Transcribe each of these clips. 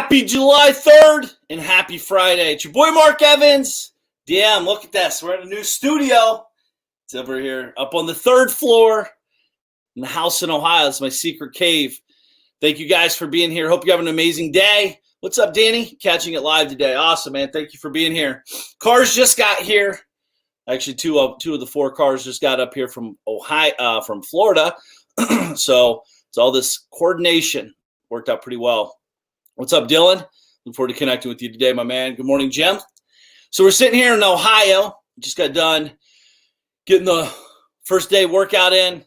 Happy July 3rd and happy Friday. It's your boy Mark Evans. Damn, look at this. We're in a new studio. It's over here up on the third floor in the house in Ohio. It's my secret cave. Thank you guys for being here. Hope you have an amazing day. What's up, Danny? Catching it live today. Awesome, man. Thank you for being here. Cars just got here. Actually, two of the four cars just got up here from from Florida. So it's all this coordination worked out pretty well. What's up, Dylan? Look forward to connecting with you today, my man. Good morning, Jim. So we're sitting here in Ohio. Just got done getting the first day workout in,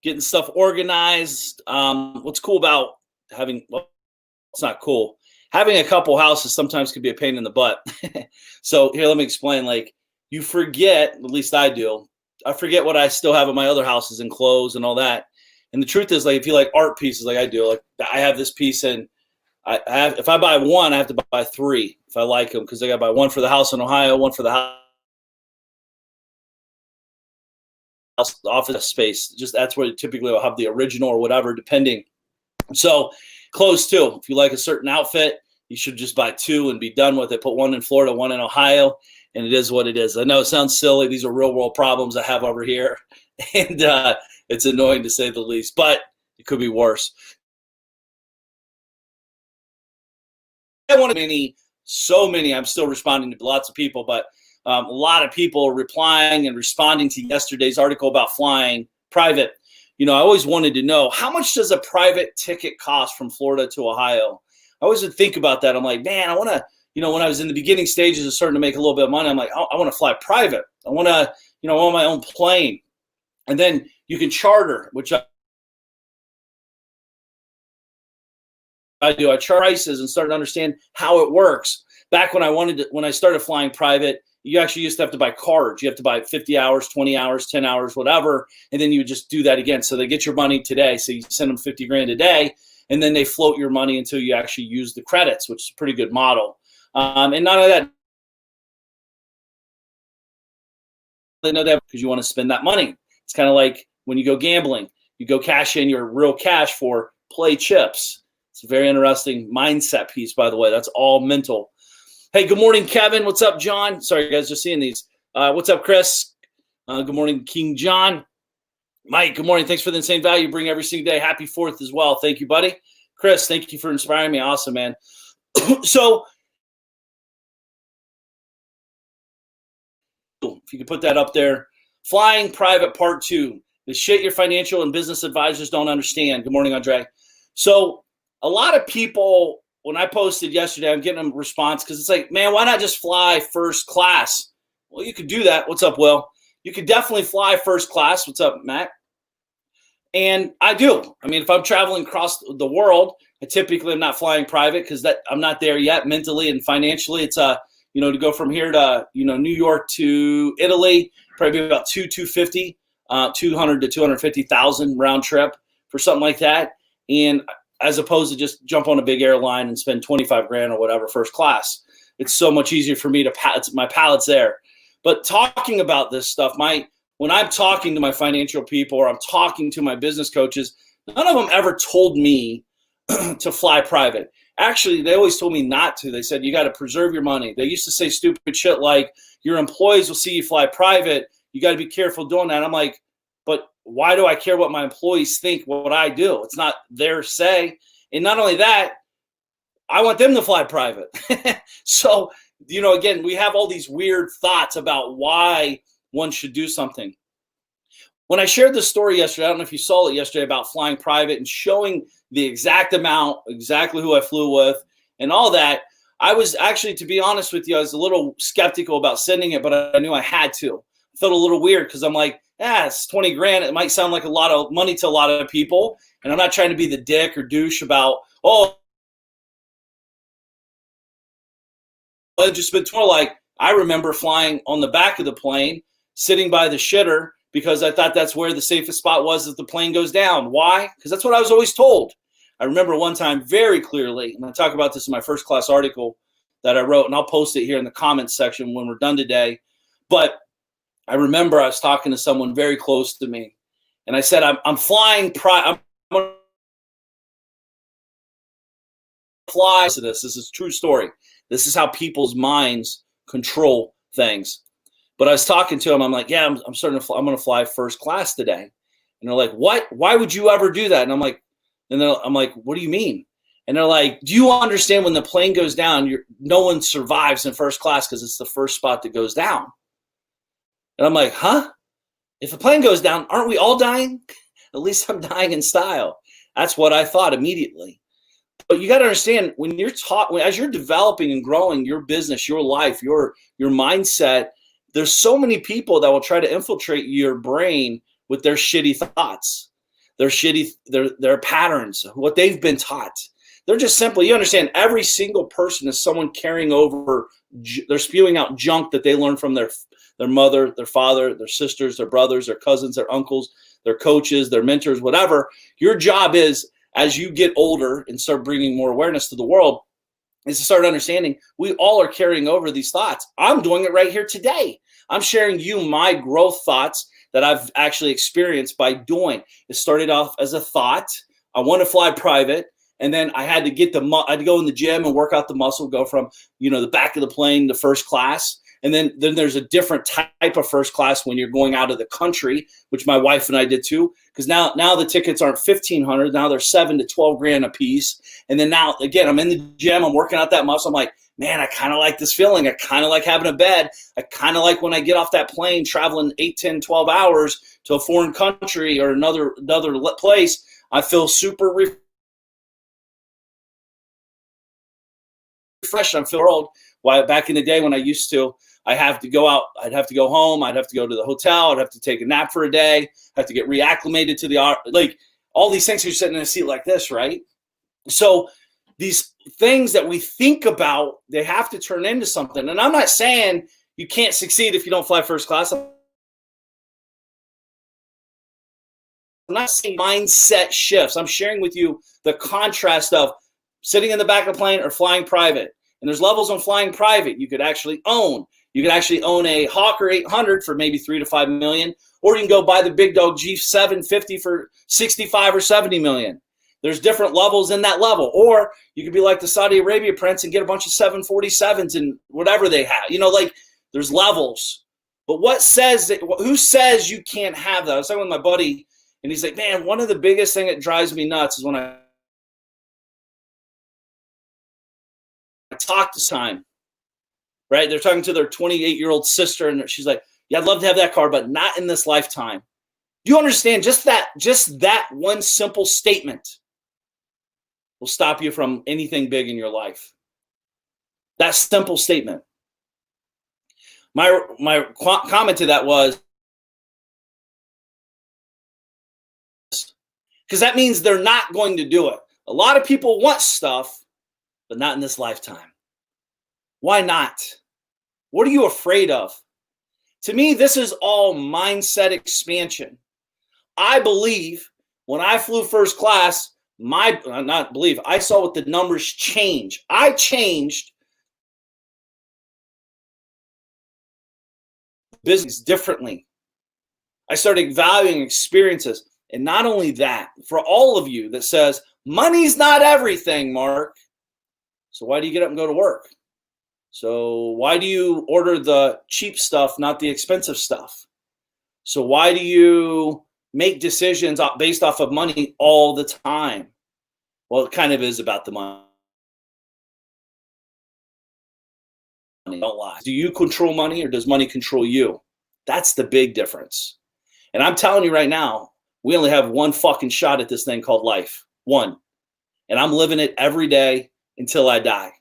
getting stuff organized. What's cool about having, well, it's not cool. Having a couple houses sometimes can be a pain in the butt. So here, let me explain. Like, you forget, at least I do, I forget what I still have at my other houses and clothes and all that. And the truth is, like, if you like art pieces like I do, like I have this piece and if I buy one, I have to buy three if I like them, because I got to buy one for the house in Ohio, one for the house office space. Just that's where typically I'll have the original or whatever, depending. So clothes too. If you like a certain outfit, you should just buy two and be done with it. Put one in Florida, one in Ohio, and it is what it is. I know it sounds silly. These are real world problems I have over here, and it's annoying to say the least, but it could be worse. I want so many. I'm still responding to lots of people, but a lot of people are replying and responding to yesterday's article about flying private. You know, I always wanted to know, how much does a private ticket cost from Florida to Ohio? I always would think about that. I'm like, man, I want to, you know, when I was in the beginning stages of starting to make a little bit of money, I'm like, I want to fly private. I want to, you know, on my own plane. And then you can charter, which I do. I chart prices and started to understand how it works. Back when when I started flying private, you actually used to have to buy cards. You have to buy 50 hours, 20 hours, 10 hours, whatever. And then you would just do that again. So they get your money today. So you send them 50 grand a day, and then they float your money until you actually use the credits, which is a pretty good model. And not only that, they know that because you want to spend that money. It's kind of like when you go gambling, you go cash in your real cash for play chips. It's a very interesting mindset piece, by the way. That's all mental. Hey, good morning, Kevin. What's up, John? Sorry, guys, just seeing these. What's up, Chris? Good morning, King John. Mike, good morning. Thanks for the insane value you bring every single day. Happy 4th as well. Thank you, buddy. Chris, thank you for inspiring me. Awesome, man. So if you could put that up there. Flying private part 2. The shit your financial and business advisors don't understand. Good morning, Andre. So a lot of people, when I posted yesterday, I'm getting a response because it's like, man, why not just fly first class? Well, you could do that. What's up, Will? You could definitely fly first class. What's up, Matt? And I do. I mean, if I'm traveling across the world, I typically am not flying private because I'm not there yet mentally and financially. It's you know, to go from here to, you know, New York to Italy, probably about $250,000 to $250,000 round trip for something like that. And as opposed to just jump on a big airline and spend 25 grand or whatever first class. It's so much easier for me to my pallet's there. But talking about this stuff, when I'm talking to my financial people or I'm talking to my business coaches, none of them ever told me to fly private. Actually, they always told me not to. They said, you got to preserve your money. They used to say stupid shit like, your employees will see you fly private. You got to be careful doing that. I'm like, but why do I care what my employees think, what I do? It's not their say. And not only that, I want them to fly private. So, you know, again, we have all these weird thoughts about why one should do something. When I shared the story yesterday, I don't know if you saw it yesterday, about flying private and showing the exact amount, exactly who I flew with and all that, I was actually, to be honest with you, I was a little skeptical about sending it, but I knew I had to. I felt a little weird because I'm like, it's 20 grand. It might sound like a lot of money to a lot of people. And I'm not trying to be the dick or douche about, I just been more like, I remember flying on the back of the plane, sitting by the shitter because I thought that's where the safest spot was if the plane goes down. Why? Because that's what I was always told. I remember one time very clearly, and I talk about this in my first class article that I wrote, and I'll post it here in the comments section when we're done today. But I remember I was talking to someone very close to me, and I said, I'm flying fly to this. This is a true story. This is how people's minds control things. But I was talking to them. I'm like, yeah, I'm starting to fly. I'm going to fly first class today. And they're like, what? Why would you ever do that? And I'm like, what do you mean? And they're like, do you understand when the plane goes down, no one survives in first class because it's the first spot that goes down? And I'm like, huh? If the plane goes down, aren't we all dying? At least I'm dying in style. That's what I thought immediately. But you got to understand, when you're taught, as you're developing and growing your business, your life, your mindset, there's so many people that will try to infiltrate your brain with their shitty thoughts, their patterns, what they've been taught. They're just simply, you understand, every single person is someone carrying over, they're spewing out junk that they learned from their mother, their father, their sisters, their brothers, their cousins, their uncles, their coaches, their mentors, whatever. Your job is, as you get older and start bringing more awareness to the world, is to start understanding we all are carrying over these thoughts. I'm doing it right here today. I'm sharing you my growth thoughts that I've actually experienced by doing. It started off as a thought. I want to fly private. And then I had to I had to go in the gym and work out the muscle, go from, the back of the plane to first class. And then there's a different type of first class when you're going out of the country, which my wife and I did too. Because now the tickets aren't $1,500. Now they're $7,000 to $12,000 a piece. And then now, again, I'm in the gym. I'm working out that muscle. I'm like, man, I kind of like this feeling. I kind of like having a bed. I kind of like when I get off that plane traveling 8, 10, 12 hours to a foreign country or another place. I feel super refreshed. I'm feeling world. Why back in the day when I used to, I have to go out, I'd have to go home, I'd have to go to the hotel, I'd have to take a nap for a day, have to get reacclimated to all these things. You're sitting in a seat like this, right? So these things that we think about, they have to turn into something. And I'm not saying you can't succeed if you don't fly first class. I'm not saying mindset shifts. I'm sharing with you the contrast of sitting in the back of a plane or flying private. And there's levels on flying private you could actually own. You could actually own a Hawker 800 for maybe $3 to $5 million, or you can go buy the big dog G750 for $65 or $70 million. There's different levels in that level. Or you could be like the Saudi Arabia prince and get a bunch of 747s and whatever they have. There's levels. But who says you can't have that? I was talking with my buddy, and he's like, man, one of the biggest things that drives me nuts is when I talk to time. Right? They're talking to their 28-year-old sister, and she's like, yeah, I'd love to have that car, but not in this lifetime. Do you understand? Just that one simple statement will stop you from anything big in your life. That simple statement. My comment to that was, because that means they're not going to do it. A lot of people want stuff, but not in this lifetime. Why not? What are you afraid of? To me, this is all mindset expansion. I believe when I flew first class, I saw what the numbers change. I changed business differently. I started valuing experiences. And not only that, for all of you that says, money's not everything, Mark. So why do you get up and go to work? So why do you order the cheap stuff, not the expensive stuff? So why do you make decisions based off of money all the time? Well, it kind of is about the money. Don't lie. Do you control money or does money control you? That's the big difference. And I'm telling you right now, we only have one fucking shot at this thing called life. One. And I'm living it every day until I die.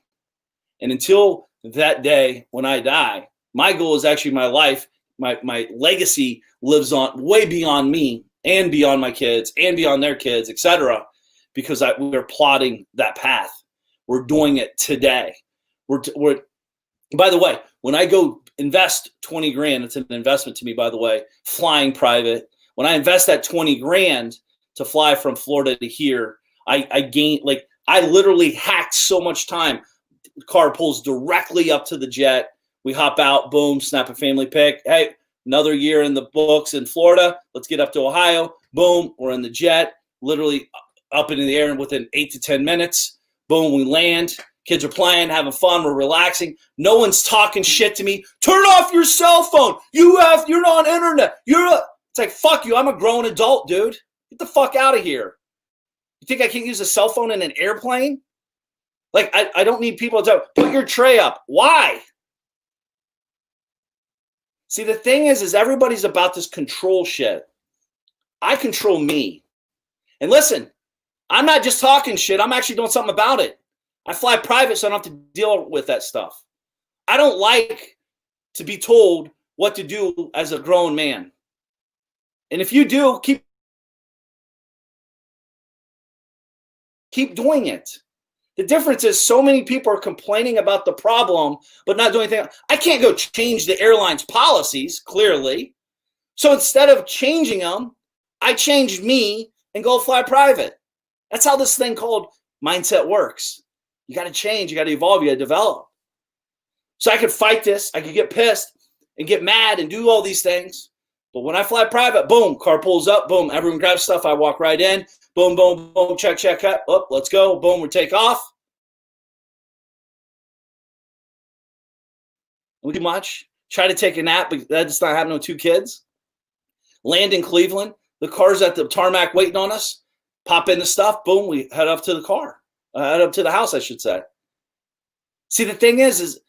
And until that day when I die, my goal is actually my life. My legacy lives on way beyond me and beyond my kids and beyond their kids, etc. Because we're plotting that path. We're doing it today. We're by the way, when I go invest 20 grand, it's an investment to me, by the way, flying private. When I invest that 20 grand to fly from Florida to here, I gain, I literally hacked so much time. The car pulls directly up to the jet. We hop out, boom, snap a family pic. Hey, another year in the books in Florida. Let's get up to Ohio. Boom, we're in the jet, literally up into the air within 8 to 10 minutes. Boom, we land. Kids are playing, having fun. We're relaxing. No one's talking shit to me. Turn off your cell phone. You're not on internet. It's like, fuck you. I'm a grown adult, dude. Get the fuck out of here. You think I can't use a cell phone in an airplane? Like, I don't need people to tell, put your tray up. Why? See, the thing is everybody's about this control shit. I control me. And listen, I'm not just talking shit. I'm actually doing something about it. I fly private, so I don't have to deal with that stuff. I don't like to be told what to do as a grown man. And if you do, keep doing it. The difference is so many people are complaining about the problem, but not doing anything. I can't go change the airline's policies, clearly. So instead of changing them, I changed me and go fly private. That's how this thing called mindset works. You got to change. You got to evolve. You got to develop. So I could fight this. I could get pissed and get mad and do all these things. But when I fly private, boom, car pulls up, boom, everyone grabs stuff. I walk right in. Boom, boom, boom, check, cut. Oh, let's go. Boom, we take off. We do much. Try to take a nap, but that's not happening with 2 kids. Land in Cleveland. The car's at the tarmac waiting on us. Pop in the stuff. Boom, we head up to the car. Head up to the house, I should say. See, the thing is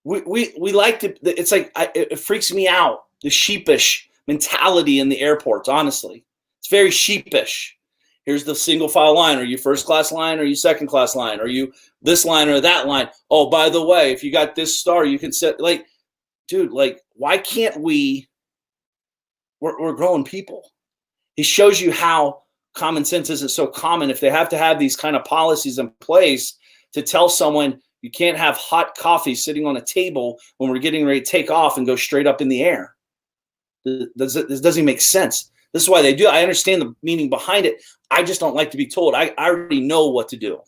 we like to, it's like, it freaks me out, the sheepish mentality in the airports, honestly. It's very sheepish. Here's the single file line. Are you first class line? Or are you second class line? Are you this line or that line? Oh, by the way, if you got this star, you can set, like, dude, like, why can't we're grown people. He shows you how common sense isn't so common. If they have to have these kind of policies in place to tell someone you can't have hot coffee sitting on a table when we're getting ready to take off and go straight up in the air. This doesn't make sense. This is why they do it. I understand the meaning behind it. I just don't like to be told. I already know what to do.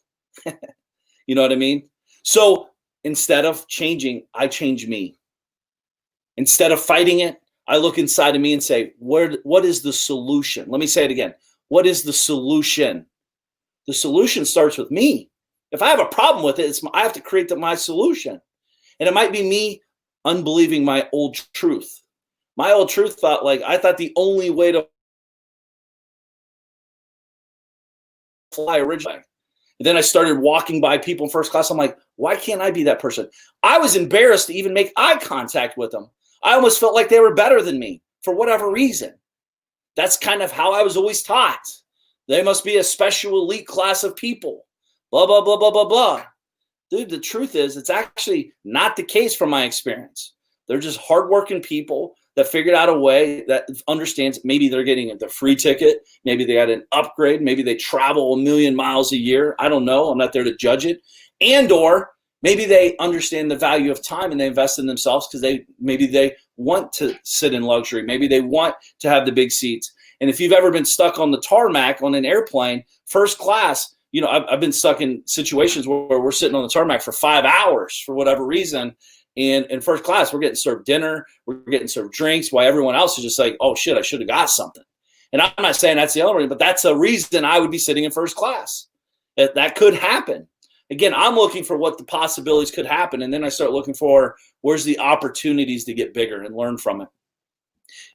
You know what I mean? So instead of changing, I change me. Instead of fighting it, I look inside of me and say, what is the solution? Let me say it again. What is the solution? The solution starts with me. If I have a problem with it, I have to create my solution. And it might be me unbelieving my old truth. My old truth I thought the only way to fly originally. And then I started walking by people in first class. I'm like, why can't I be that person? I was embarrassed to even make eye contact with them. I almost felt like they were better than me for whatever reason. That's kind of how I was always taught. They must be a special elite class of people. Blah, blah, blah, blah, blah, blah. Dude, the truth is it's actually not the case from my experience. They're just hardworking people that figured out a way that understands maybe they're getting the free ticket. Maybe they got an upgrade. Maybe they travel 1 million miles a year. I don't know. I'm not there to judge it. And or maybe they understand the value of time and they invest in themselves because maybe they want to sit in luxury. Maybe they want to have the big seats. And if you've ever been stuck on the tarmac on an airplane, first class, you know, I've been stuck in situations where we're sitting on the tarmac for 5 hours for whatever reason. And in first class, we're getting served dinner, we're getting served drinks, while everyone else is just like, oh shit, I should have got something. And I'm not saying that's the only reason, but that's a reason I would be sitting in first class. That could happen. Again, I'm looking for what the possibilities could happen. And then I start looking for where's the opportunities to get bigger and learn from it.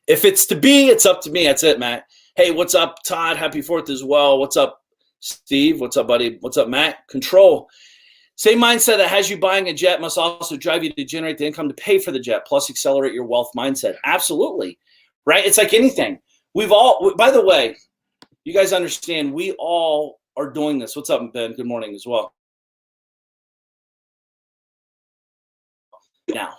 If it's to be, it's up to me. That's it, Matt. Hey, what's up, Todd? Happy 4th as well. What's up, Steve? What's up, buddy? What's up, Matt? Control. Same mindset that has you buying a jet must also drive you to generate the income to pay for the jet, plus accelerate your wealth mindset. Absolutely. Right? It's like anything. We've all, by the way, you guys understand, we all are doing this. What's up, Ben? Good morning as well. Now,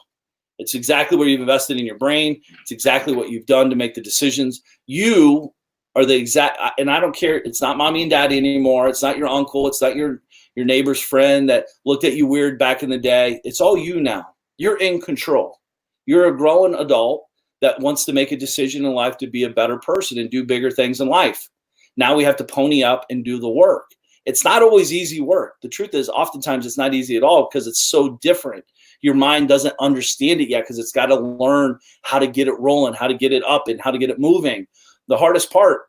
it's exactly where you've invested in your brain. It's exactly what you've done to make the decisions. You are the exact, and I don't care. It's not mommy and daddy anymore. It's not your uncle. It's not your neighbor's friend that looked at you weird back in the day. It's all you now. You're in control. You're a grown adult that wants to make a decision in life to be a better person and do bigger things in life. Now we have to pony up and do the work. It's not always easy work. The truth is, oftentimes it's not easy at all because it's so different. Your mind doesn't understand it yet because it's got to learn how to get it rolling, how to get it up, and how to get it moving. The hardest part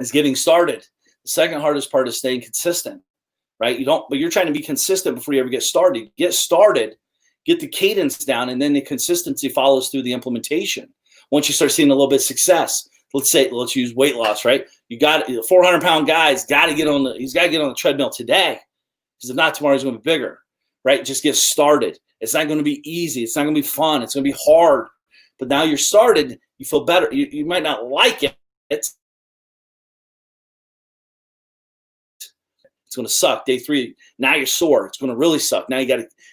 is getting started. The second hardest part is staying consistent. right? But you're trying to be consistent before you ever get started. Get started, get the cadence down, and then the consistency follows through the implementation. Once you start seeing a little bit of success, let's use weight loss, right? You got a 400-pound guy's got to get on the treadmill today, because if not, tomorrow he's going to be bigger, right? Just get started. It's not going to be easy. It's not going to be fun. It's going to be hard. But now you're started, you feel better. You might not like it. It's going to suck. Day 3, now you're sore. It's going to really suck.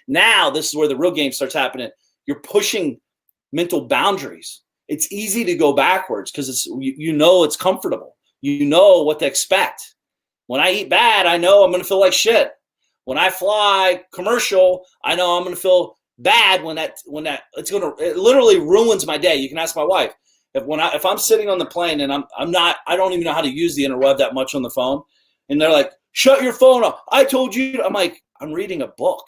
Now this is where the real game starts happening. You're pushing mental boundaries. It's easy to go backwards because it's comfortable. You know what to expect. When I eat bad, I know I'm going to feel like shit. When I fly commercial, I know I'm going to feel bad it literally ruins my day. You can ask my wife. If I'm sitting on the plane and I don't even know how to use the interweb that much on the phone, and they're like, shut your phone off. I told you. I'm like, I'm reading a book.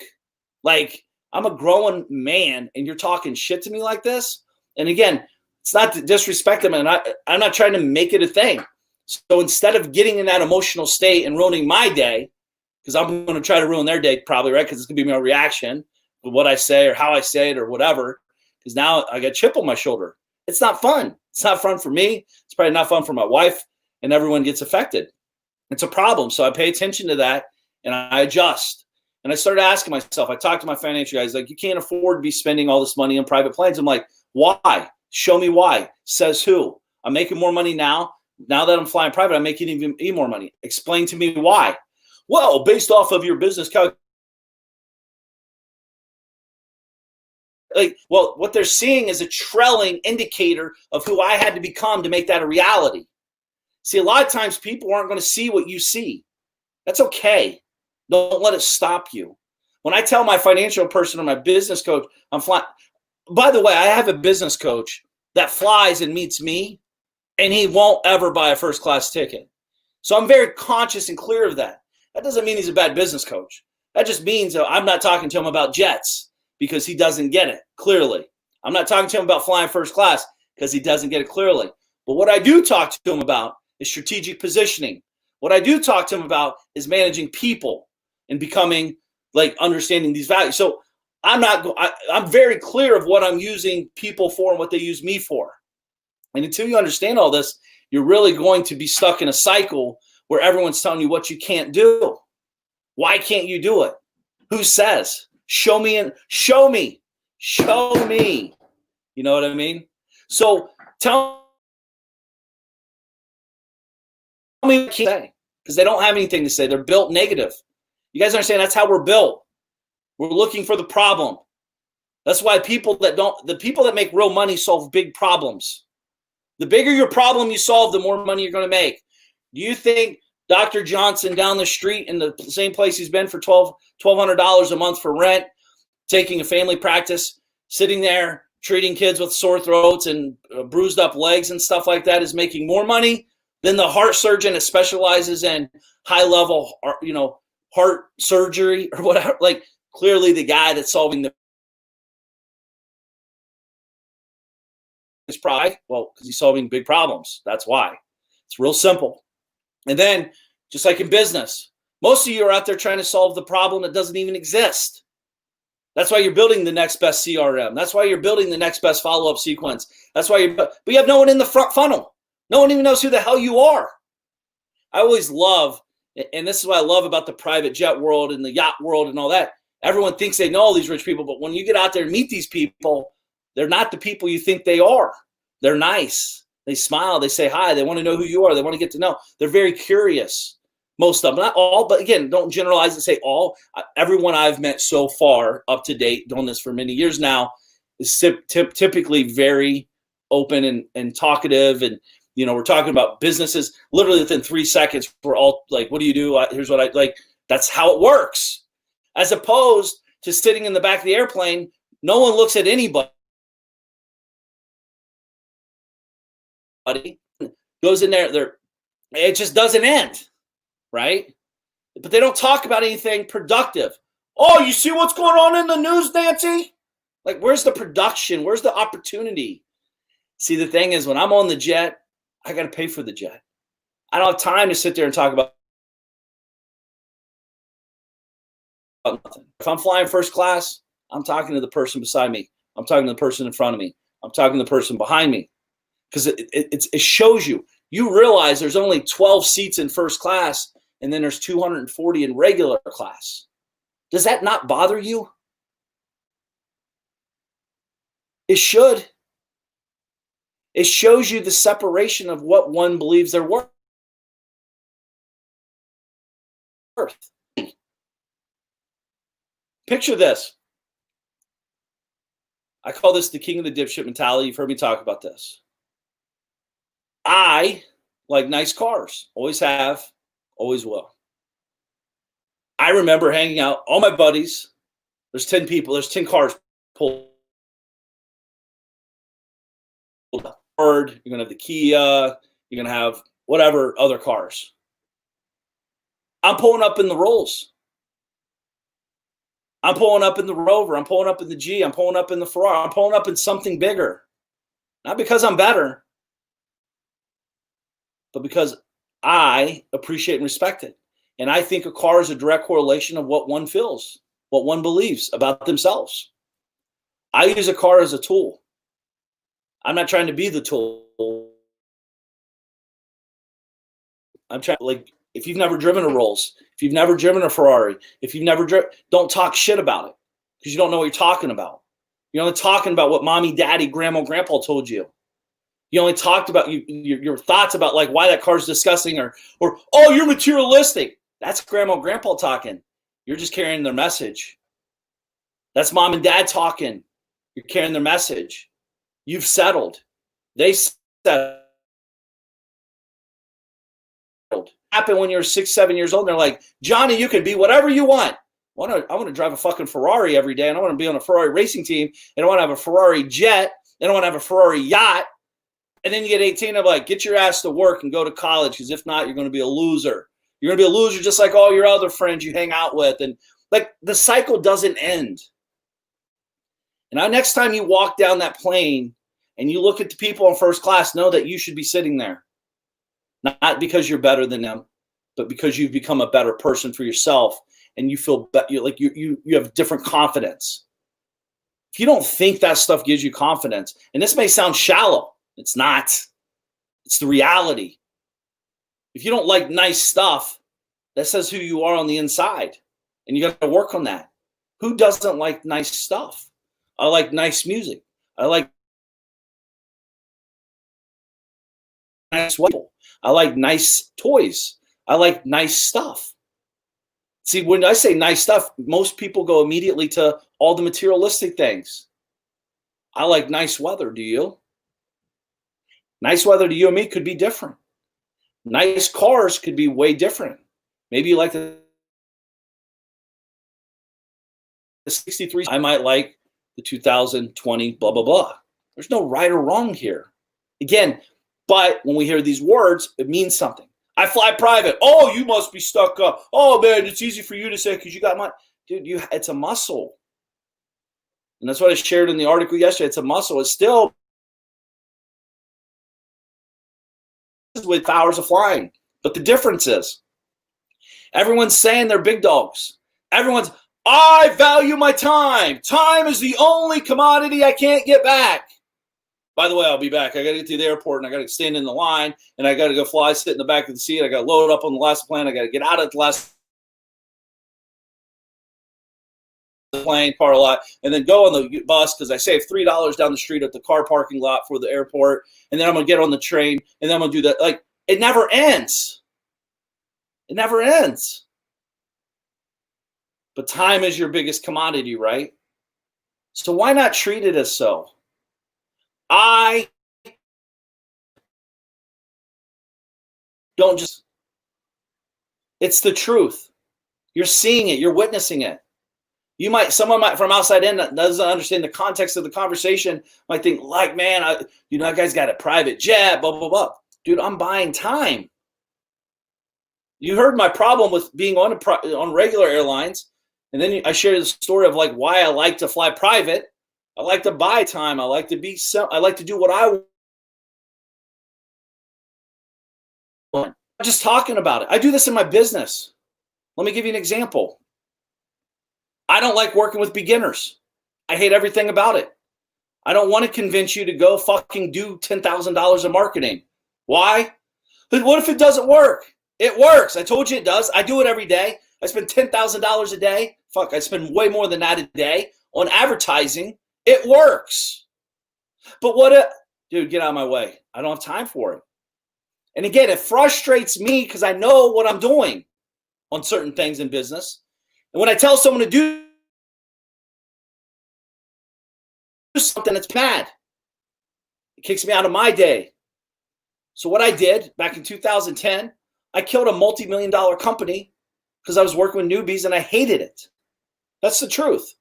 Like, I'm a grown man and you're talking shit to me like this. And again, it's not to disrespect them, and I'm not trying to make it a thing. So instead of getting in that emotional state and ruining my day, because I'm going to try to ruin their day probably, right? Because it's going to be my reaction to what I say or how I say it or whatever. Because now I got a chip on my shoulder. It's not fun. It's not fun for me. It's probably not fun for my wife, and everyone gets affected. It's a problem. So I pay attention to that and I adjust. And I started asking myself, I talked to my financial guys, like, you can't afford to be spending all this money on private planes. I'm like, why? Show me why. Says who? I'm making more money now. Now that I'm flying private, I'm making even more money. Explain to me why. Well, based off of your business calculation. Well, what they're seeing is a trailing indicator of who I had to become to make that a reality. See, a lot of times people aren't going to see what you see. That's okay. Don't let it stop you. When I tell my financial person or my business coach, I'm flying. By the way, I have a business coach that flies and meets me, and he won't ever buy a first class ticket. So I'm very conscious and clear of that. That doesn't mean he's a bad business coach. That just means I'm not talking to him about jets because he doesn't get it clearly. I'm not talking to him about flying first class because he doesn't get it clearly. But what I do talk to him about is strategic positioning. What I do talk to him about is managing people and becoming, like, understanding these values. So I'm very clear of what I'm using people for and what they use me for. And until you understand all this, you're really going to be stuck in a cycle where everyone's telling you what you can't do. Why can't you do it? Who says? Show me. You know what I mean? So tell me what you say, because they don't have anything to say. They're built negative. You guys understand? That's how we're built. We're looking for the problem. That's why the people that make real money solve big problems. The bigger your problem you solve, the more money you're going to make. Do you think Dr. Johnson down the street in the same place he's been for $1,200 a month for rent, taking a family practice, sitting there treating kids with sore throats and bruised up legs and stuff like that, is making more money than the heart surgeon that specializes in high level, heart surgery or whatever? Like, clearly the guy that's solving this problem, well, because he's solving big problems. That's why. It's real simple. And then, just like in business, most of you are out there trying to solve the problem that doesn't even exist. That's why you're building the next best CRM. That's why you're building the next best follow-up sequence. That's why but you have no one in the front funnel. No one even knows who the hell you are. I always love, and this is what I love about the private jet world and the yacht world and all that. Everyone thinks they know all these rich people, but when you get out there and meet these people, they're not the people you think they are. They're nice. They smile. They say hi. They want to know who you are. They want to get to know. They're very curious. Most of them, not all, but again, don't generalize and say all. Everyone I've met so far, up to date, doing this for many years now, is typically very open and talkative. And, we're talking about businesses. Literally within 3 seconds, we're all like, what do you do? Here's what I like. That's how it works. As opposed to sitting in the back of the airplane, no one looks at anybody. Goes in there, it just doesn't end. Right? But they don't talk about anything productive. Oh, you see what's going on in the news, Nancy? Like, where's the production? Where's the opportunity? See, the thing is, when I'm on the jet, I got to pay for the jet. I don't have time to sit there and talk about nothing. If I'm flying first class, I'm talking to the person beside me. I'm talking to the person in front of me. I'm talking to the person behind me. Because it shows you. You realize there's only 12 seats in first class, and then there's 240 in regular class. Does that not bother you? It should. It shows you the separation of what one believes they're worth. Picture this. I call this the king of the dipshit mentality. You've heard me talk about this. I like nice cars. Always have, always will. I remember hanging out, all my buddies. There's 10 people. There's 10 cars pulled up. You're going to have the Kia. You're going to have whatever other cars. I'm pulling up in the Rolls. I'm pulling up in the Rover. I'm pulling up in the G. I'm pulling up in the Ferrari. I'm pulling up in something bigger. Not because I'm better, but because I appreciate and respect it. And I think a car is a direct correlation of what one feels, what one believes about themselves. I use a car as a tool. I'm not trying to be the tool. I'm trying, like, if you've never driven a Rolls, if you've never driven a Ferrari, if you've never driven, don't talk shit about it because you don't know what you're talking about. You're only talking about what mommy, daddy, grandma, grandpa told you. You only talked about your thoughts about like why that car's disgusting or oh, you're materialistic. That's grandma, grandpa talking. You're just carrying their message. That's mom and dad talking. You're carrying their message. You've settled. They settled. Happened when you're 6, 7 years old. And they're like, Johnny, you can be whatever you want. I want to drive a fucking Ferrari every day, and I want to be on a Ferrari racing team, and I want to have a Ferrari jet, and I want to have a Ferrari yacht. And then you get 18, I'm like, get your ass to work and go to college, because if not, you're going to be a loser. You're going to be a loser just like all your other friends you hang out with. And like the cycle doesn't end. And next time you walk down that plane and you look at the people in first class, know that you should be sitting there. Not because you're better than them, but because you've become a better person for yourself and you feel like you have different confidence. If you don't think that stuff gives you confidence, and this may sound shallow, it's not. It's the reality. If you don't like nice stuff, that says who you are on the inside, and you got to work on that. Who doesn't like nice stuff? I like nice music. I like nice people. I like nice toys. I like nice stuff. See, when I say nice stuff, most people go immediately to all the materialistic things. I like nice weather. Do you? Nice weather to you and me could be different. Nice cars could be way different. Maybe you like the 63. I might like the 2020, blah, blah, blah. There's no right or wrong here. Again, but when we hear these words, it means something. I fly private. Oh, you must be stuck up. Oh, man, it's easy for you to say because you got money. Dude, it's a muscle. And that's what I shared in the article yesterday. It's a muscle. It's still with hours of flying. But the difference is everyone's saying they're big dogs. I value my time. Time is the only commodity I can't get back. By the way, I'll be back. I got to get to the airport, and I got to stand in the line, and I got to go fly, sit in the back of the seat. I got to load up on the last plane. I got to get out of the last plane, car lot, and then go on the bus because I saved $3 down the street at the car parking lot for the airport. And then I'm going to get on the train, and then I'm going to do that. Like, it never ends. It never ends. But time is your biggest commodity, right? So why not treat it as so? I don't just, it's the truth. You're seeing it. You're witnessing it. Someone might from outside in that doesn't understand the context of the conversation might think like, man, that guy's got a private jet, blah, blah, blah. Dude, I'm buying time. You heard my problem with being on regular airlines. And then I shared the story of like why I like to fly private. I like to buy time. I like to do what I want. I'm just talking about it. I do this in my business. Let me give you an example. I don't like working with beginners. I hate everything about it. I don't want to convince you to go fucking do $10,000 of marketing. Why? But what if it doesn't work? It works. I told you it does. I do it every day. I spend $10,000 a day. Fuck, I spend way more than that a day on advertising. It works. But dude, get out of my way. I don't have time for it. And again, it frustrates me because I know what I'm doing on certain things in business. And when I tell someone to do something that's bad, it kicks me out of my day. So what I did back in 2010, I killed a multi-million-dollar company because I was working with newbies and I hated it. That's the truth.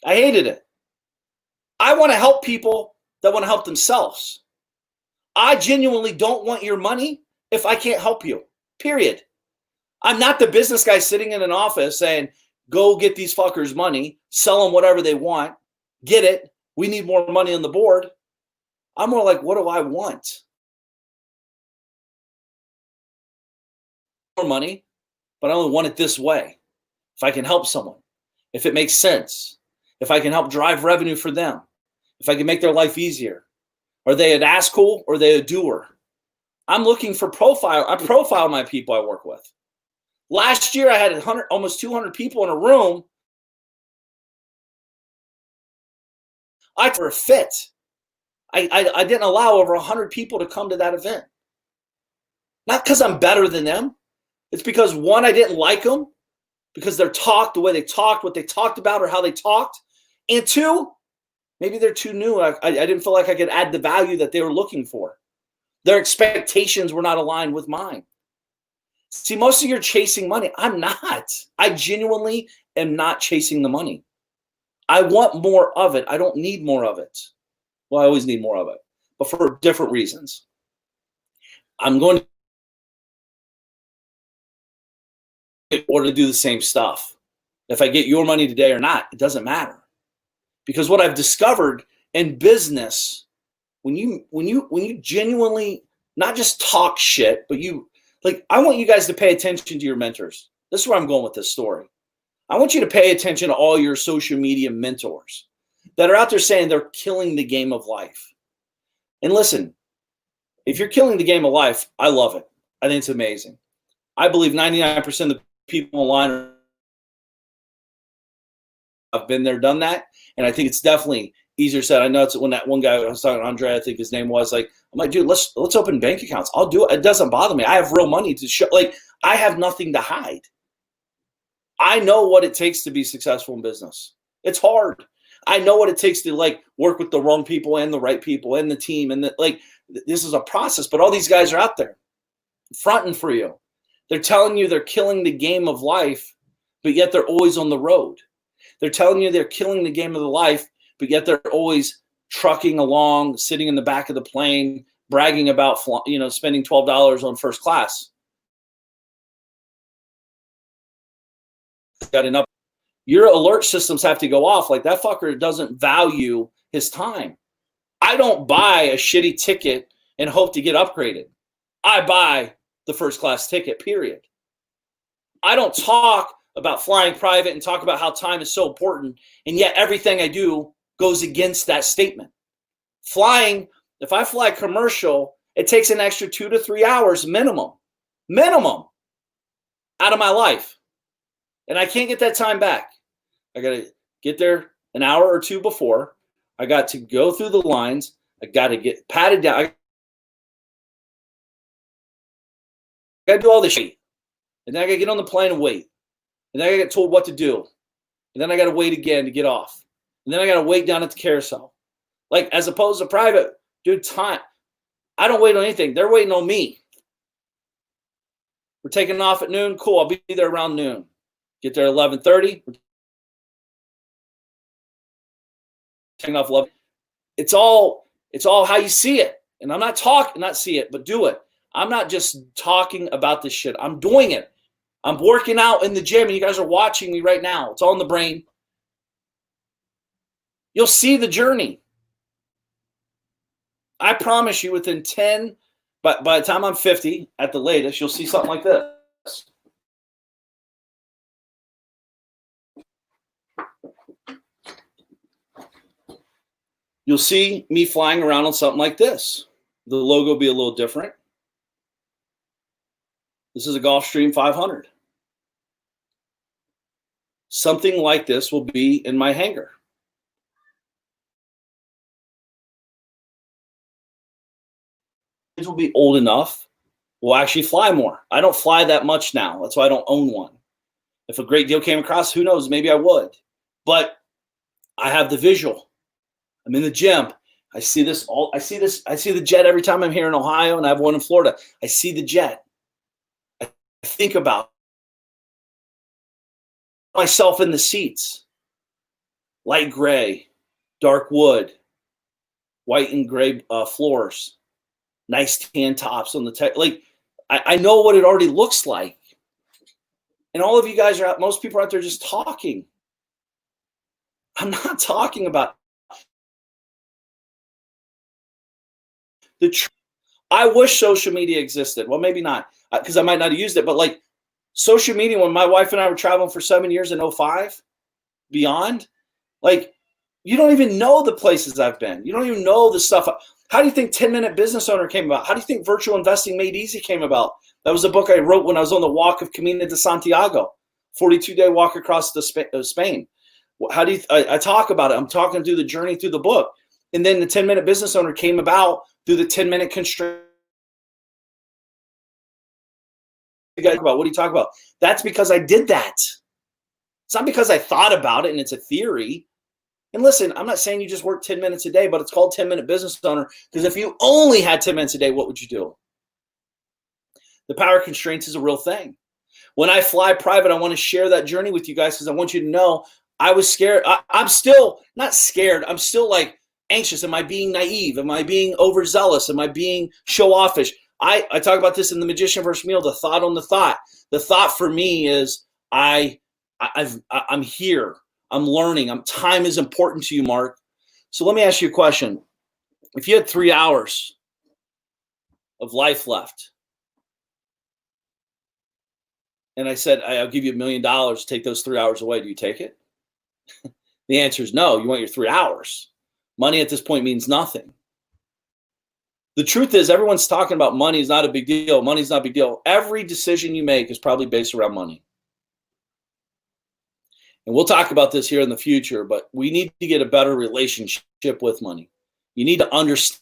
I hated it. I want to help people that want to help themselves. I genuinely don't want your money if I can't help you, period. I'm not the business guy sitting in an office saying, go get these fuckers money, sell them whatever they want, get it. We need more money on the board. I'm more like, what do I want? More money, but I only want it this way. If I can help someone, if it makes sense, if I can help drive revenue for them, if I can make their life easier. Are they an asshole or are they a doer? I'm looking for profile. I profile my people I work with. Last year, I had almost 200 people in a room. For a fit. I didn't allow over 100 people to come to that event. Not because I'm better than them. It's because, one, I didn't like them because their talk, the way they talked, what they talked about or how they talked. And two, maybe they're too new. I didn't feel like I could add the value that they were looking for. Their expectations were not aligned with mine. See, most of you are chasing money. I'm not. I genuinely am not chasing the money. I want more of it. I don't need more of it. Well, I always need more of it, but for different reasons. I'm going to or to do the same stuff. If I get your money today or not, it doesn't matter. Because what I've discovered in business, when you genuinely not just talk shit, but I want you guys to pay attention to your mentors. This is where I'm going with this story. I want you to pay attention to all your social media mentors that are out there saying they're killing the game of life. And listen, if you're killing the game of life, I love it. I think it's amazing. I believe 99% of the people online have been there, done that. And I think it's definitely easier said. I know it's when that one guy I was talking to, Andre, I think his name was, like, I'm like, dude, let's open bank accounts. I'll do it. It doesn't bother me. I have real money to show. Like, I have nothing to hide. I know what it takes to be successful in business. It's hard. I know what it takes to work with the wrong people and the right people and the team. And this is a process, but all these guys are out there fronting for you. They're telling you they're killing the game of life, but yet they're always on the road. They're telling you they're killing the game of the life, but yet they're always trucking along, sitting in the back of the plane, bragging about, spending $12 on first class. Got enough. Your alert systems have to go off. Like, that fucker doesn't value his time. I don't buy a shitty ticket and hope to get upgraded. I buy the first class ticket, period. I don't talk about flying private and talk about how time is so important, and yet everything I do goes against that statement. Flying, if I fly commercial, it takes an extra 2 to 3 hours minimum out of my life. And I can't get that time back. I got to get there an hour or two before. I got to go through the lines. I got to get patted down. I got to do all this shit. And then I got to get on the plane and wait. And then I got to get told what to do. And then I got to wait again to get off. And then I got to wait down at the carousel. Like, as opposed to private, dude, time. I don't wait on anything. They're waiting on me. We're taking off at noon. Cool. I'll be there around noon. Get there at 11:30. Taking off 11. It's all how you see it. And I'm not see it, but do it. I'm not just talking about this shit. I'm doing it. I'm working out in the gym, and you guys are watching me right now. It's all in the brain. You'll see the journey. I promise you, within 10, but by the time I'm 50 at the latest, you'll see something like this. you'll see me flying around on something like this. The logo will be a little different. This is a Gulfstream 500. Something like this will be in my hangar. Kids will be old enough, will actually fly more. I don't fly that much now. That's why I don't own one. If a great deal came across, who knows? Maybe I would. But I have the visual. I'm in the gym. I see the jet every time I'm here in Ohio, and I have one in Florida. I see the jet. I think about myself in the seats. Light gray, dark wood, white and gray floors, nice tan tops on the tech. Like, I know what it already looks like. And all of you guys are out, most people are out there just talking. I'm not talking about I wish social media existed. Well, maybe not, because I might not have used it, but like social media, when my wife and I were traveling for 7 years in 05, beyond, like, you don't even know the places I've been. You don't even know the stuff. How do you think 10-Minute Business Owner came about? How do you think Virtual Investing Made Easy came about? That was a book I wrote when I was on the walk of Camino de Santiago, 42-day walk across Spain. How do you? I talk about it. I'm talking through the journey through the book. And then the 10-Minute Business Owner came about through the 10-minute constraint. What do you talk about? That's because I did that. It's not because I thought about it and it's a theory. And listen, I'm not saying you just work 10 minutes a day, but it's called 10-Minute Business Owner, because if you only had 10 minutes a day, what would you do? The power constraints is a real thing. When I fly private, I want to share that journey with you guys, because I want you to know I was scared. I'm still not scared. I'm still like anxious. Am I being naive? Am I being overzealous? Am I being show-offish? I talk about this in The Magician vs. Meal, the thought on the thought. The thought for me is I'm here. I'm learning. Time is important to you, Mark. So let me ask you a question. If you had 3 hours of life left, and I said, I'll give you $1 million to take those 3 hours away, do you take it? The answer is no. You want your 3 hours. Money at this point means nothing. The truth is, everyone's talking about money is not a big deal. Money's not a big deal. Every decision you make is probably based around money. And we'll talk about this here in the future, but we need to get a better relationship with money. You need to understand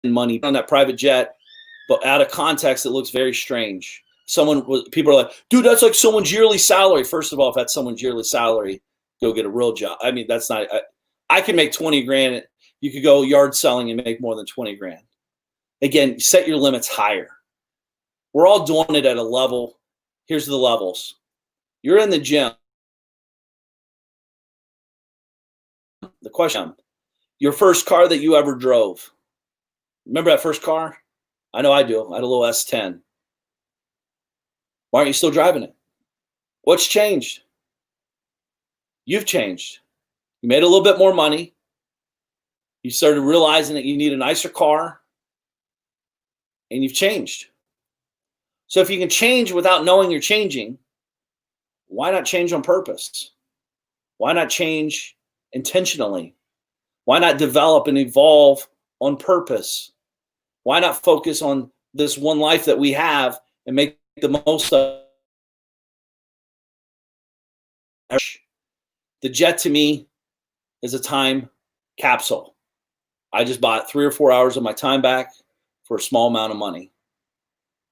money on that private jet, but out of context, it looks very strange. People are like, dude, that's like someone's yearly salary. First of all, if that's someone's yearly salary, go get a real job. I mean, that's not, I can make 20 grand. You could go yard selling and make more than 20 grand. Again, set your limits higher. We're all doing it at a level. Here's the levels. You're in the gym. The question, your first car that you ever drove. Remember that first car? I know I do. I had a little S10. Why aren't you still driving it? What's changed? You've changed. You made a little bit more money. You started realizing that you need a nicer car. And you've changed. So if you can change without knowing you're changing, why not change on purpose? Why not change intentionally? Why not develop and evolve on purpose? Why not focus on this one life that we have and make the most of it? The jet to me is a time capsule. I just bought 3 or 4 hours of my time back for a small amount of money.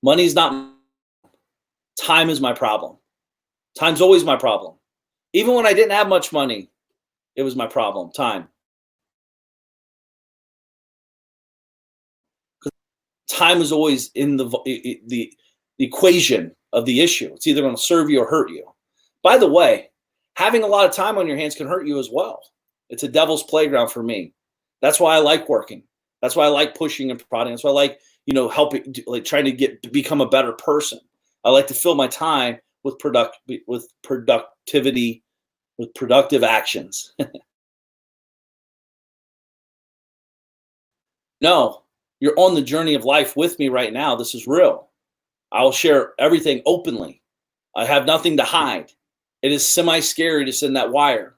Money's not, time is my problem. Time's always my problem. Even when I didn't have much money, it was my problem, time. Time is always in the equation of the issue. It's either going to serve you or hurt you. By the way, having a lot of time on your hands can hurt you as well. It's a devil's playground for me. That's why I like working. That's why I like pushing and prodding. That's why I like, helping, like trying to become a better person. I like to fill my time with productivity, with productive actions. No, you're on the journey of life with me right now. This is real. I will share everything openly. I have nothing to hide. It is semi-scary to send that wire.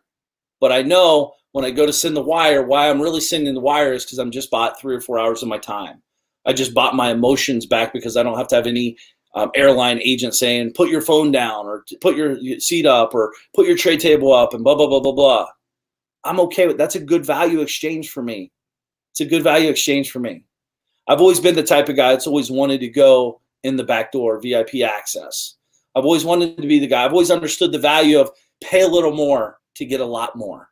But I know when I go to send the wire, why I'm really sending the wire is because I'm just bought 3 or 4 hours of my time. I just bought my emotions back because I don't have to have any airline agent saying, put your phone down or put your seat up or put your tray table up and blah, blah, blah, blah, blah. I'm okay with that's a good value exchange for me. It's a good value exchange for me. I've always been the type of guy that's always wanted to go in the back door, VIP access. I've always wanted to be the guy. I've always understood the value of pay a little more to get a lot more.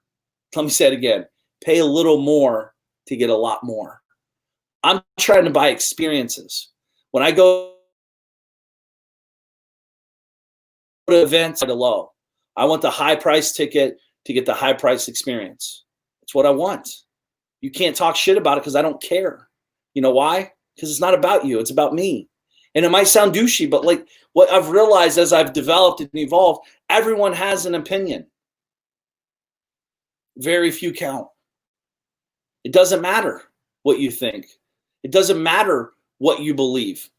Let me say it again. Pay a little more to get a lot more. I'm trying to buy experiences. When I go to events at a low, I want the high price ticket to get the high price experience. That's what I want. You can't talk shit about it because I don't care. You know why? Because it's not about you. It's about me. And it might sound douchey, but like what I've realized as I've developed and evolved, everyone has an opinion. Very few count. It doesn't matter what you think. It doesn't matter what you believe.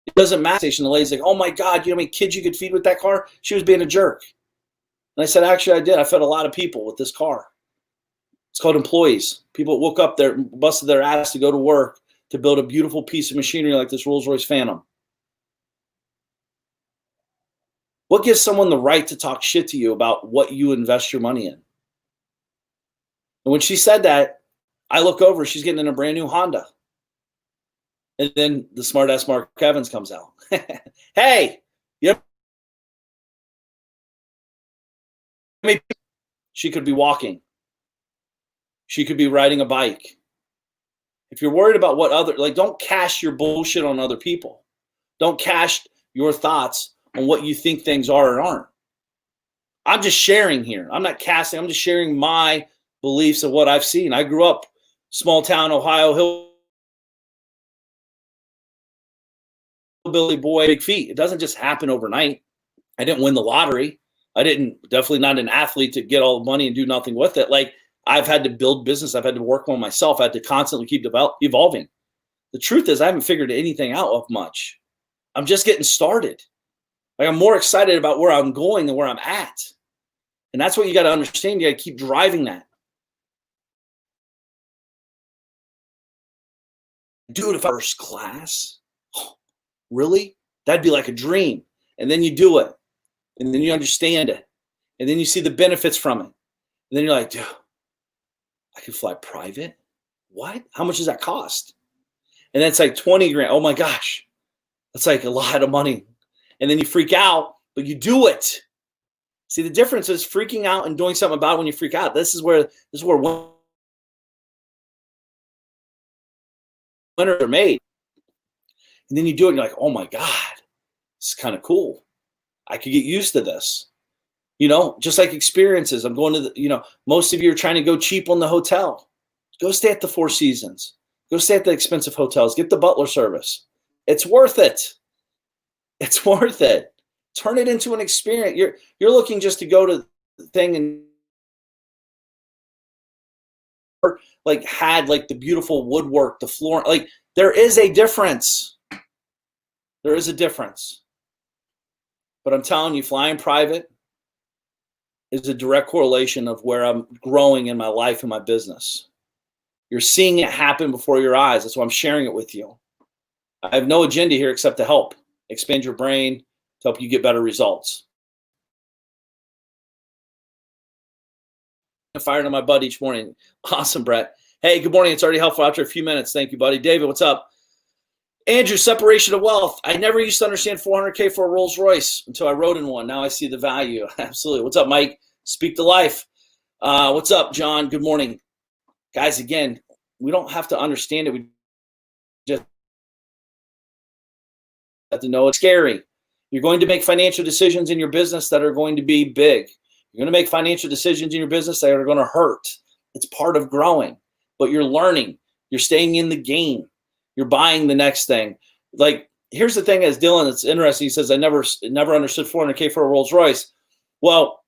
It doesn't matter. The lady's like, oh my God, you know how many kids you could feed with that car? She was being a jerk. And I said, actually, I did. I fed a lot of people with this car. It's called employees. People woke up there, busted their ass to go to work to build a beautiful piece of machinery like this Rolls-Royce Phantom. What gives someone the right to talk shit to you about what you invest your money in? And when she said that, I look over, she's getting in a brand new Honda. And then the smart ass Mark Evans comes out. Hey, you know, she could be walking. She could be riding a bike. If you're worried about what other, like, don't cast your bullshit on other people. Don't cast your thoughts on what you think things are or aren't. I'm just sharing here. I'm not casting. I'm just sharing my beliefs of what I've seen. I grew up small town, Ohio, hillbilly boy, big feet. It doesn't just happen overnight. I didn't win the lottery. I didn't, definitely not an athlete to get all the money and do nothing with it. Like, I've had to build business. I've had to work on myself. I had to constantly keep evolving. The truth is I haven't figured anything out of much. I'm just getting started. Like, I'm more excited about where I'm going than where I'm at. And that's what you got to understand. You got to keep driving that. Dude, if first class, really? That'd be like a dream. And then you do it. And then you understand it. And then you see the benefits from it. And then you're like, dude, I can fly private? What? How much does that cost? And then it's like 20 grand. Oh my gosh. That's like a lot of money. And then you freak out, but you do it. See, the difference is freaking out and doing something about it when you freak out. This is where winners are made. And then you do it and you're like, oh my God, it's kind of cool. I could get used to this. You know, just like experiences. I'm going to most of you are trying to go cheap on the hotel. Go stay at the Four Seasons. Go stay at the expensive hotels. Get the butler service. It's worth it. It's worth it. Turn it into an experience. You're looking just to go to the thing and like had like the beautiful woodwork, the floor. Like, there is a difference. There is a difference. But I'm telling you, flying private is a direct correlation of where I'm growing in my life and my business. You're seeing it happen before your eyes. That's why I'm sharing it with you. I have no agenda here except to help expand your brain, to help you get better results. I'm firing on my butt each morning. Awesome, Brett. Hey, good morning. It's already helpful after a few minutes. Thank you, buddy. David, what's up? Andrew, separation of wealth. I never used to understand $400K for a Rolls Royce until I rode in one. Now I see the value. Absolutely. What's up, Mike? Speak to life. What's up, John? Good morning. Guys, again, we don't have to understand it. We just have to know it's scary. You're going to make financial decisions in your business that are going to be big. You're going to make financial decisions in your business that are going to hurt. It's part of growing, but you're learning. You're staying in the game. You're buying the next thing. Like, here's the thing, as Dylan, it's interesting. He says, I never understood $400K for a Rolls Royce. Well,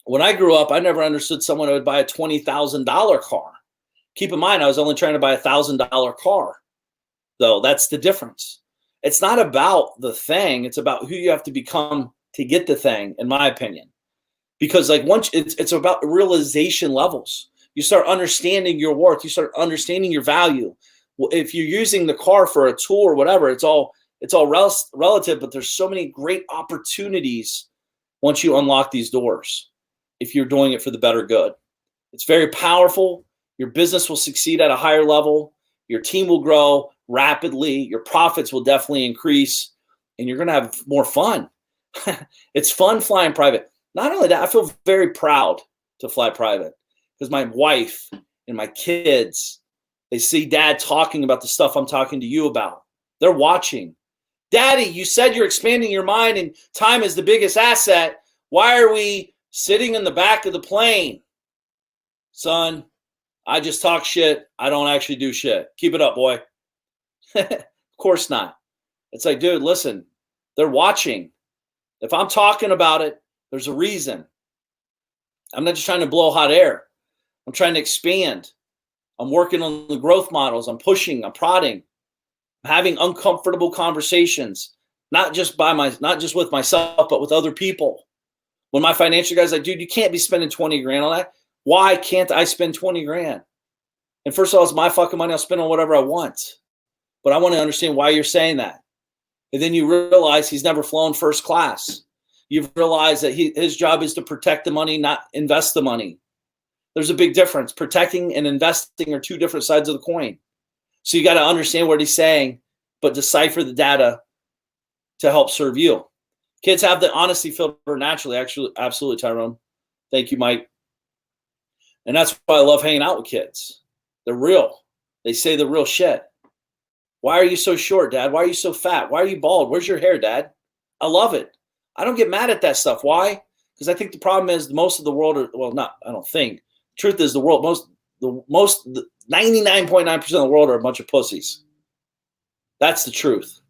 when I grew up, I never understood someone who would buy a $20,000 car. Keep in mind, I was only trying to buy a $1,000 car, though. That's the difference. It's not about the thing. It's about who you have to become to get the thing, in my opinion. Because like once it's about realization levels. You start understanding your worth. You start understanding your value. If you're using the car for a tool or whatever, it's all relative, but there's so many great opportunities once you unlock these doors, if you're doing it for the better good. It's very powerful. Your business will succeed at a higher level. Your team will grow rapidly. Your profits will definitely increase, and you're going to have more fun. It's fun flying private. Not only that, I feel very proud to fly private because my wife and my kids, they see dad talking about the stuff I'm talking to you about. They're watching. Daddy, you said you're expanding your mind and time is the biggest asset. Why are we sitting in the back of the plane? Son, I just talk shit. I don't actually do shit. Keep it up, boy. Of course not. It's like, dude, listen, they're watching. If I'm talking about it, there's a reason. I'm not just trying to blow hot air. I'm trying to expand. I'm working on the growth models. I'm pushing. I'm prodding. I'm having uncomfortable conversations, not just with myself, but with other people. When my financial guy's like, dude, you can't be spending 20 grand on that. Why can't I spend 20 grand? And first of all, it's my fucking money. I'll spend on whatever I want. But I want to understand why you're saying that. And then you realize he's never flown first class. You've realized that his job is to protect the money, not invest the money. There's a big difference. Protecting and investing are two different sides of the coin. So you got to understand what he's saying, but decipher the data to help serve you. Kids have the honesty filter naturally. Actually, absolutely, Tyrone. Thank you, Mike. And that's why I love hanging out with kids. They're real. They say the real shit. Why are you so short, Dad? Why are you so fat? Why are you bald? Where's your hair, Dad? I love it. I don't get mad at that stuff. Why? Because I think the problem is most of the world are, well, not, I don't think. Truth is the world, 99.9% of the world are a bunch of pussies. That's the truth.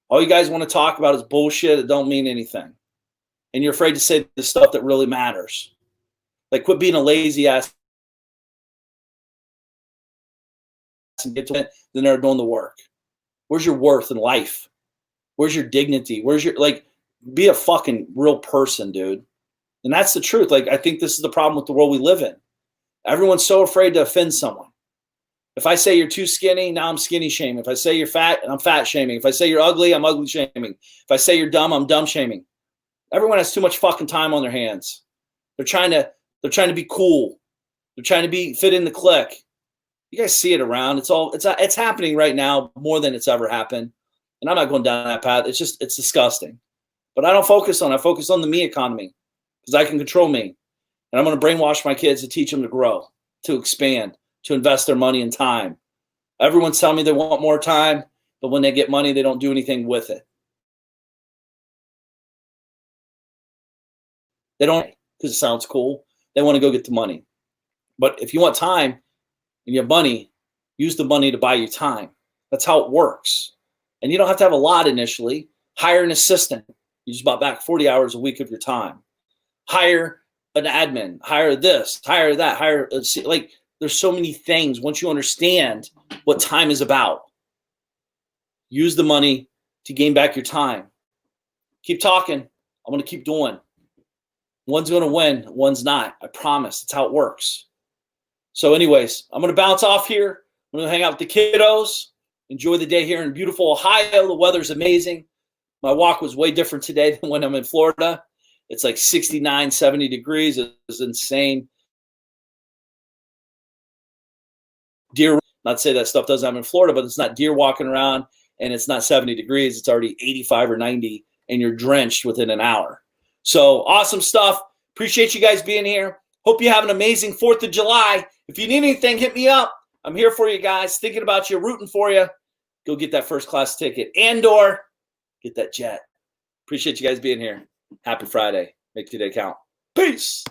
All you guys want to talk about is bullshit that don't mean anything. And you're afraid to say the stuff that really matters. Like, quit being a lazy ass and get to it, then they're doing the work. Where's your worth in life? Where's your dignity? Where's your, like, be a fucking real person, dude. And that's the truth. Like, I think this is the problem with the world we live in. Everyone's so afraid to offend someone. If I say you're too skinny, now I'm skinny shaming. If I say you're fat, I'm fat shaming. If I say you're ugly, I'm ugly shaming. If I say you're dumb, I'm dumb shaming. Everyone has too much fucking time on their hands. They're trying to be cool. They're trying to fit in the clique. You guys see it around. It's happening right now more than it's ever happened. And I'm not going down that path. It's disgusting. But I don't focus on it. I focus on the me economy because I can control me. And I'm going to brainwash my kids to teach them to grow, to expand, to invest their money and time. Everyone's telling me they want more time, but when they get money, they don't do anything with it. They don't, because it sounds cool. They want to go get the money. But if you want time and you have money, use the money to buy you time. That's how it works. And you don't have to have a lot initially. Hire an assistant. You just bought back 40 hours a week of your time. Hire an admin. Hire this. Hire that. Like, there's so many things. Once you understand what time is about, use the money to gain back your time. Keep talking. I'm going to keep doing. One's going to win. One's not. I promise. That's how it works. So anyways, I'm going to bounce off here. I'm going to hang out with the kiddos. Enjoy the day here in beautiful Ohio. The weather's amazing. My walk was way different today than when I'm in Florida. It's like 69, 70 degrees. It was insane. Deer, not to say that stuff doesn't happen in Florida, but it's not deer walking around and it's not 70 degrees. It's already 85 or 90 and you're drenched within an hour. So awesome stuff. Appreciate you guys being here. Hope you have an amazing 4th of July. If you need anything, hit me up. I'm here for you guys. Thinking about you, rooting for you. Go get that first class ticket and/or get that jet. Appreciate you guys being here. Happy Friday. Make today count. Peace.